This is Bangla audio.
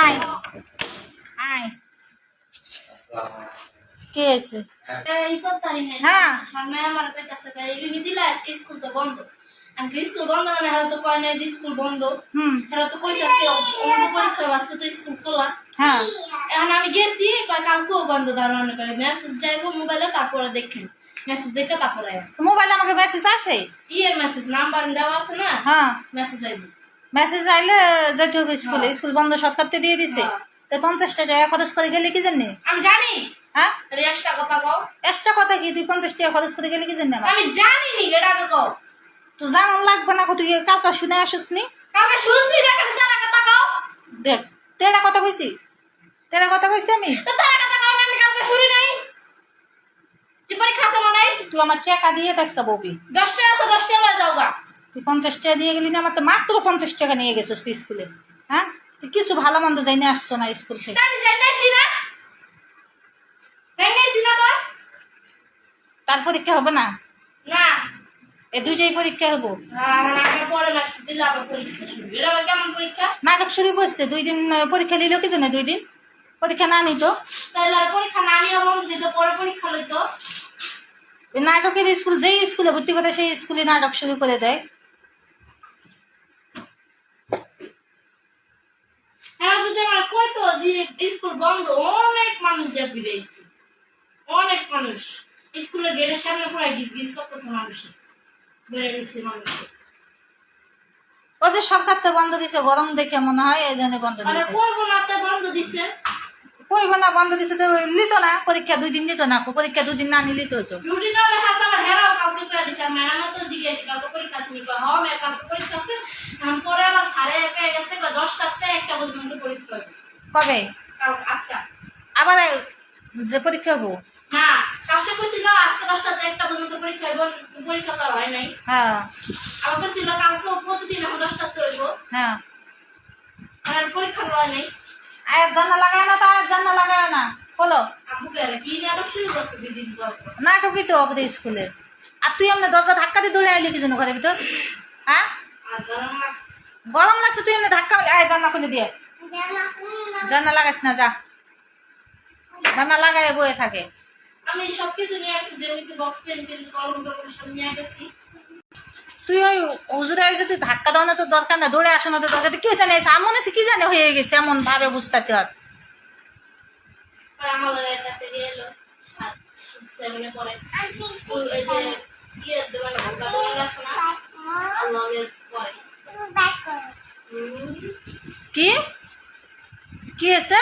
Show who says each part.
Speaker 1: আয় আয় কে আছে হ্যাঁ
Speaker 2: সামনে আমার কইতাছে এই দিলা আজকে স্কুল তো বন্ধ আমি স্কুল বন্ধ মানে হারা তো কয় না যে স্কুল বন্ধ হারা তো কইতাছে অঙ্ক পরীক্ষা আজকে তো স্কুল খোলা
Speaker 1: হ্যাঁ
Speaker 2: এখন আমি গেছি কয় কালকেও বন্ধ দাঁড়ানো কয় মেসেজ যাইবো মোবাইলে তারপরে দেখেন মেসেজ দেখে তারপরে
Speaker 1: মোবাইলে আমাকে মেসেজ আসে
Speaker 2: ইয়ের মেসেজ নাম্বার দেওয়া আছে না
Speaker 1: হ্যাঁ
Speaker 2: মেসেজ আইব
Speaker 1: মেসেজ আইলে যেতে হবে স্কুলে স্কুল বন্ধ সরকারতে দিয়ে দিছে তো 50 টাকা খরচ করে গেলে কি জানি
Speaker 2: আমি জানি
Speaker 1: হ্যাঁ
Speaker 2: এক্সট্রা কথা কও
Speaker 1: এক্সট্রা কথা কি তুই 50 টাকা খরচ করে গেলে কি জানি
Speaker 2: আমি জানি নি এটা আগে কও
Speaker 1: তুই জানার লাগবে না তুই কালকে শুনে আসিস নি
Speaker 2: কালকে শুনছি না তারা কথা কও
Speaker 1: দেখ তেরা কথা কইছি আমি
Speaker 2: তো তারা কথা কও না আমি কালকে শুনি নাই যে পরীক্ষা আছে মনে
Speaker 1: তুই আমার টাকা দিয়ে তাইska ববি
Speaker 2: 10 টাকা আছে 10 টাকা লয়ে যাওগা
Speaker 1: তুই 50 টাকা দিয়ে গেলি না আমার তো মাত্র 50 টাকা নিয়ে গেছিস তুই স্কুলে হ্যাঁ তুই কিছু ভালো মন্দ জানি আসছো না স্কুল থেকে
Speaker 2: আমি জানাইছি না তো
Speaker 1: তার পরীক্ষা হবে না
Speaker 2: না
Speaker 1: এই দুইটাই পরীক্ষা হবো
Speaker 2: মানে আমি পরে মেসেজ দিলে আবার পরীক্ষা শুরু এটা আবার কেমন পরীক্ষা
Speaker 1: নাটক শুরু করছে 2 দিন পরীক্ষা নিল কি জন্য 2 দিন পরীক্ষা না নিত
Speaker 2: তাহলে আর পরীক্ষা না নিয়ে বন্ধ দিত পরে পরীক্ষা লইতো
Speaker 1: নাটকের স্কুল যেই স্কুলে ভর্তি করে সেই স্কুলে নাটক শুরু করে দেয়
Speaker 2: হ্যাঁ যদি আমরা কইতো যে স্কুল বন্ধ অনেক মানুষ যা ফিরেছে অনেক মানুষ স্কুলের গেটের সামনে পুরো গিজ করতেছে মানুষ বেড়ে গেছে মানুষ
Speaker 1: ও যে সরকার তো বন্ধ দিছে গরম দেখে মনে হয় এই জন্য বন্ধ
Speaker 2: আরে
Speaker 1: দিছে
Speaker 2: কইবো না তো বন্ধ দিছে
Speaker 1: কইব না বন্ধ দিছে তো নিত না পরীক্ষা 2 দিন নিত না পরীক্ষা 2 দিন না নিলি তো হতো
Speaker 2: রুটিন না হাসা আমার হেরাও কালকে কইয়া দিছে ম্যাডাম তো জিজ্ঞেস কালকে পরীক্ষা আছে কই হ্যাঁ ম্যাম কালকে পরীক্ষা আছে আমি পরে আমার স্যারে একা গেছে 10টাতে একটা পর্যন্ত পরীক্ষা হবে
Speaker 1: কবে
Speaker 2: কাল আজকে
Speaker 1: আবার যে পরীক্ষা হবো
Speaker 2: না কালকে কইছিল আজকে 10টাতে একটা পর্যন্ত পরীক্ষা হবে পরীক্ষা তো হয় নাই
Speaker 1: হ্যাঁ
Speaker 2: আমাকে কইছিল কালকে প্রতিদিন আমরা 10টাতে হইব
Speaker 1: হ্যাঁ
Speaker 2: আর পরীক্ষা হয় নাই
Speaker 1: আয় জানা লাগায় না তো আয় জানা লাগায় না বলো
Speaker 2: আপুকে আর কি নাটক শুরু করছে দিদিন পর
Speaker 1: নাটকই তো ওদের স্কুলে আর তুই এমনি দরজা ধাক্কা দিয়ে দৌড়ে আইলি কি জন্য ঘরের ভিতর হ্যাঁ
Speaker 2: আর গরম লাগছে
Speaker 1: গরম লাগছে তুই এমনি ধাক্কা আয় জানা খুলে দিয়ে জানা লাগাইস না যা জানা লাগায় বয়ে থাকে
Speaker 2: আমি সবকিছু নিয়ে গেছি যেমনি বক্স পেন্সিল কলম টলম সব নিয়ে গেছি
Speaker 1: তুই ওই হুজুরে এসে তুই ধাক্কা দাও না তোর দরকার না দৌড়ে আসো না তোর দরকার কে জানে এমন এসে কি জানে হয়ে গেছে এমন ভাবে বুঝতেছি আর
Speaker 2: আমার কাছে গেল 7 পরে এই যে ইয়ের দোকানে হালকা দোকান আছে না আর লগে পরে
Speaker 1: কি কি আছে